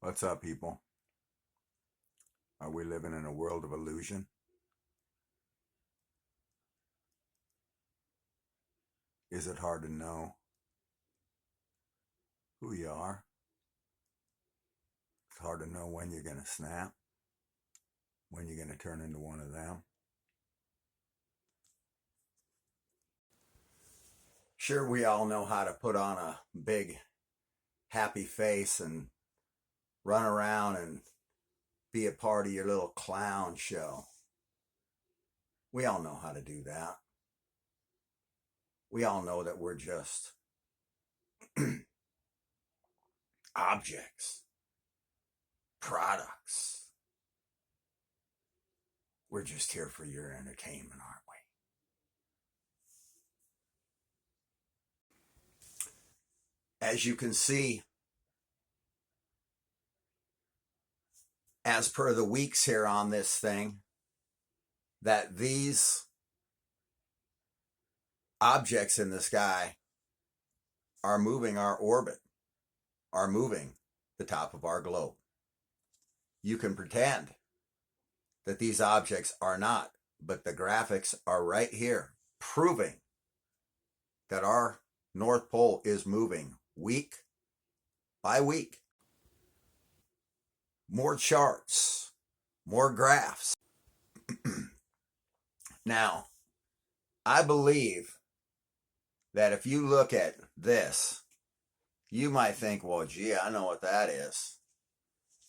What's up, people? Are we living in a world of illusion? Is it hard to know who you are? It's hard to know when you're going to snap, when you're going to turn into one of them. Sure, we all know how to put on a big, happy face and run around and be a part of your little clown show. We all know how to do that. We all know that we're just objects, products. We're just here for your entertainment, aren't we? As you can see, as per the weeks here on this thing, that these objects in the sky are moving our orbit, are moving the top of our globe. You can pretend that these objects are not, but the graphics are right here proving that our North Pole is moving week by week. More charts, more graphs. Now, I believe that if you look at this, you might think, well, gee, I know what that is.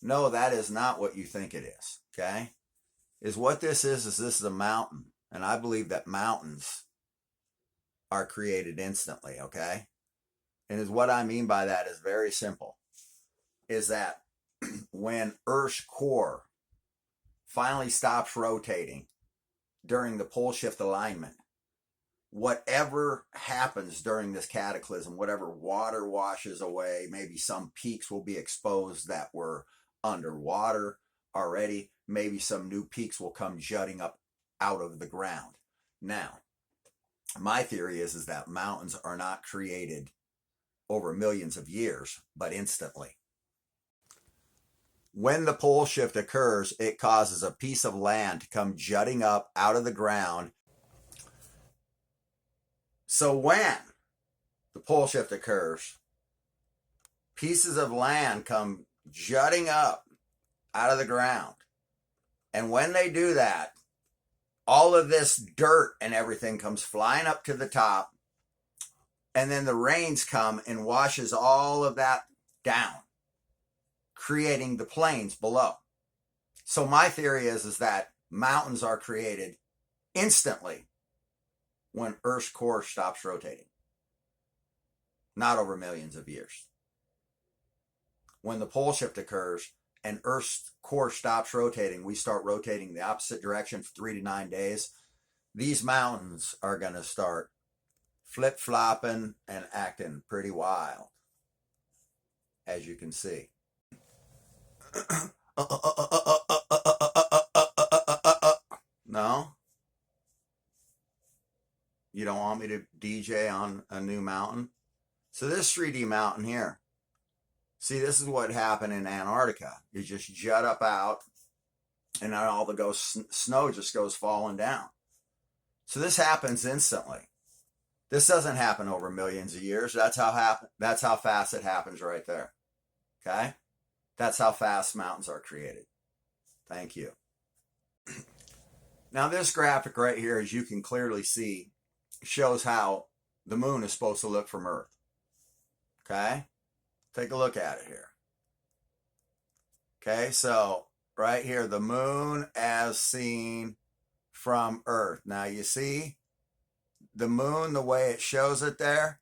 No, that is not what you think it is, okay? What this is this is a mountain. And I believe that mountains are created instantly, okay? And what I mean by that is very simple. Is that when Earth's core finally stops rotating during the Poleshift alignment, whatever happens during this cataclysm, whatever water washes away, maybe some peaks will be exposed that were underwater already, maybe some new peaks will come jutting up out of the ground. Now, my theory is that mountains are not created over millions of years, but instantly. When the pole shift occurs, it causes a piece of land to come jutting up out of the ground. So when the pole shift occurs, pieces of land come jutting up out of the ground. And when they do that, all of this dirt and everything comes flying up to the top. And then the rains come and washes all of that down, creating the plains below. So my theory is that mountains are created instantly when Earth's core stops rotating, not over millions of years. When the pole shift occurs and Earth's core stops rotating, we start rotating the opposite direction for 3 to 9 days. These mountains are going to start flip-flopping and acting pretty wild, as you can see. No? You don't want me to DJ on a new mountain? So this 3D mountain here, see, this is what happened in Antarctica. You just jut up out, and then all the snow just goes falling down. So this happens instantly. This doesn't happen over millions of years. That's how fast it happens right there. Okay? That's how fast mountains are created. Thank you. Now this graphic right here, as you can clearly see, shows how the moon is supposed to look from Earth. Okay? Take a look at it here. Okay, so right here, the moon as seen from Earth. Now you see the moon, the way it shows it there.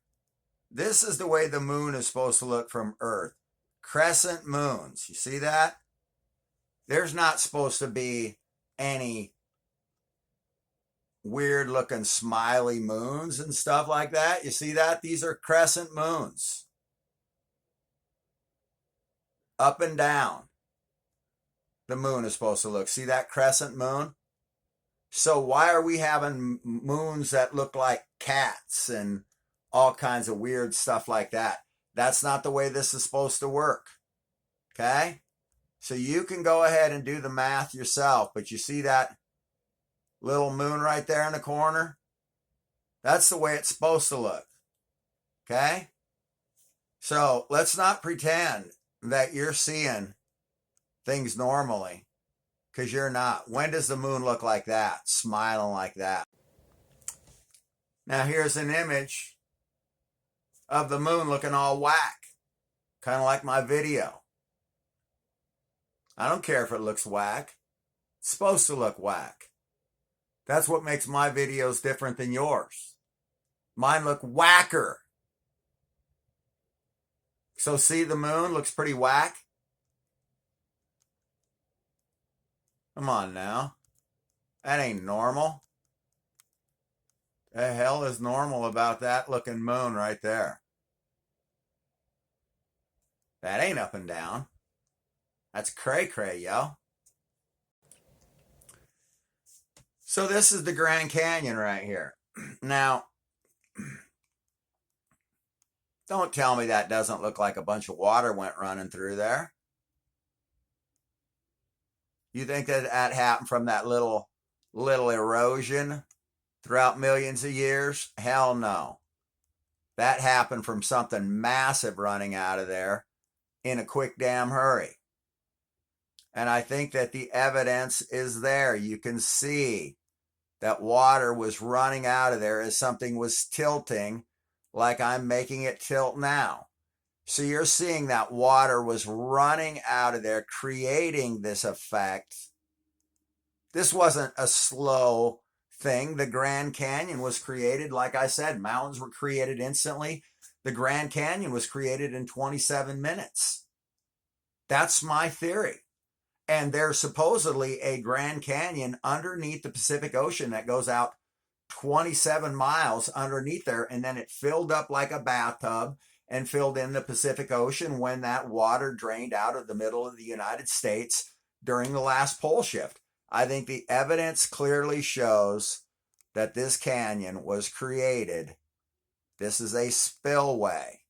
This is the way the moon is supposed to look from Earth. Crescent moons. You see that? There's not supposed to be any weird looking smiley moons and stuff like that. You see that? These are crescent moons. Up and down. The moon is supposed to look. See that crescent moon? So why are we having moons that look like cats and all kinds of weird stuff like that? That's not the way this is supposed to work. Okay? So you can go ahead and do the math yourself, but you see that little moon right there in the corner? That's the way it's supposed to look. Okay? So let's not pretend that you're seeing things normally, because you're not. When does the moon look like that? Smiling like that. Now here's an image of the moon looking all whack, kind of like my video. I don't care if it looks whack. It's supposed to look whack. That's what makes my videos different than yours. Mine look whacker. So see, the moon looks pretty whack. Come on now. That ain't normal. The hell is normal about that looking moon right there? That ain't up and down. That's cray-cray, yo. So this is the Grand Canyon right here. Now, don't tell me that doesn't look like a bunch of water went running through there. You think that that happened from that little erosion throughout millions of years? Hell no. That happened from something massive running out of there in a quick damn hurry. And I think that the evidence is there. You can see that water was running out of there as something was tilting, like I'm making it tilt now. So you're seeing that water was running out of there, creating this effect. This wasn't a slow thing. The Grand Canyon was created, like I said, mountains were created instantly. The Grand Canyon was created in 27 minutes. That's my theory. And there's supposedly a Grand Canyon underneath the Pacific Ocean that goes out 27 miles underneath there, and then it filled up like a bathtub and filled in the Pacific Ocean when that water drained out of the middle of the United States during the last pole shift. I think the evidence clearly shows that this canyon was created. This is a spillway.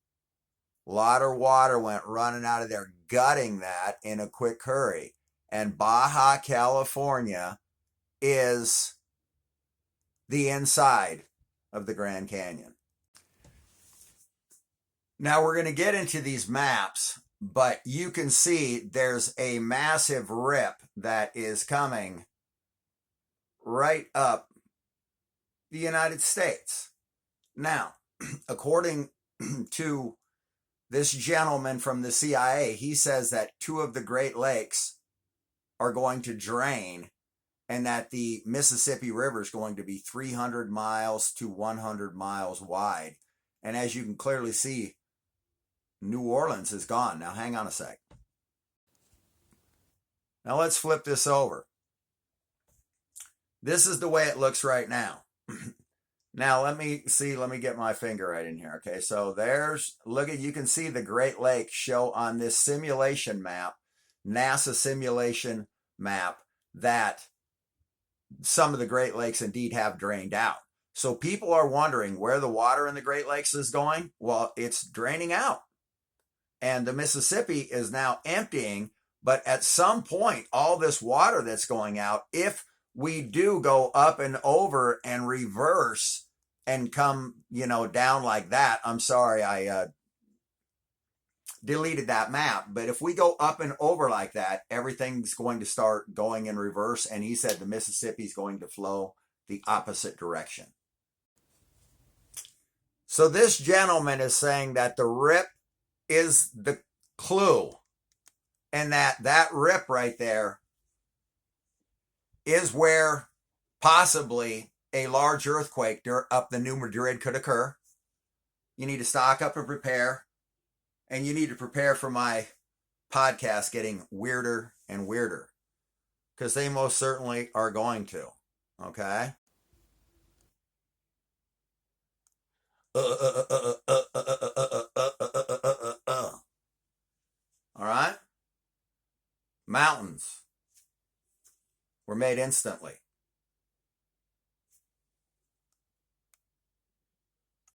A lot of water went running out of there, gutting that in a quick hurry. And Baja California is the inside of the Grand Canyon. Now we're going to get into these maps, but you can see there's a massive rip that is coming right up the United States. Now, according to this gentleman from the CIA, he says that 2 of the Great Lakes are going to drain and that the Mississippi River is going to be 300 miles to 100 miles wide. And as you can clearly see, New Orleans is gone. Now, hang on a sec. Now, let's flip this over. This is the way it looks right now. Now, let me get my finger right in here. Okay, so you can see the Great Lakes show on this simulation map, NASA simulation map, that some of the Great Lakes indeed have drained out. So people are wondering where the water in the Great Lakes is going. Well, it's draining out. And the Mississippi is now emptying. But at some point, all this water that's going out, if we do go up and over and reverse and come, down like that. I'm sorry, I deleted that map. But if we go up and over like that, everything's going to start going in reverse. And he said the Mississippi is going to flow the opposite direction. So this gentleman is saying that the rip is the clue, and that rip right there is where possibly a large earthquake up the New Madrid could occur. You need to stock up and prepare, and you need to prepare for my podcast getting weirder and weirder, because they most certainly are going to. Okay? All right? Mountains were made instantly.